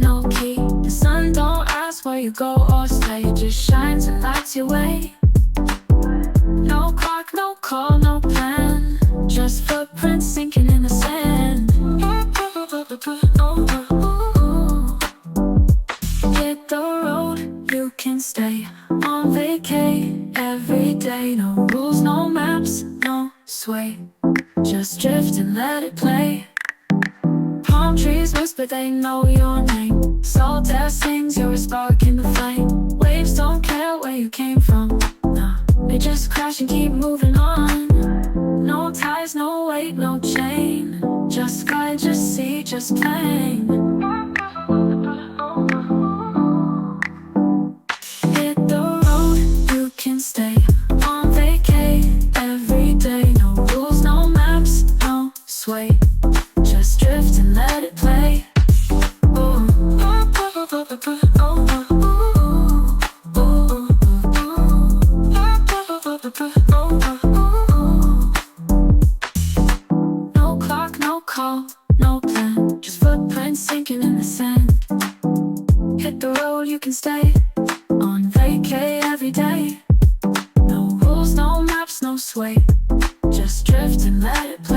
no key. The sun don't ask where you go or stay, it just shines and lights your way. No clock, no call, no plan, just footprints sinking in the sand. Hit the road, you can stay on vacay every day. No rules, no maps, no sway, just drift and let it play. Palm trees whisper, they know your name. Salt air sings, you're a spark in the flame. Waves don't care where you came from, nah, they just crash and keep moving on. No ties, no weight, no chain, just sky, just sea, just plain. Hit the road, you can stay on vacay every day. No rules, no maps, no sway, just drift and let it play. No clock, no call, no plan, just footprints sinking in the sand. Hit the road, you can stay on vacay every day. No rules, no maps, no sway, just drift and let it play.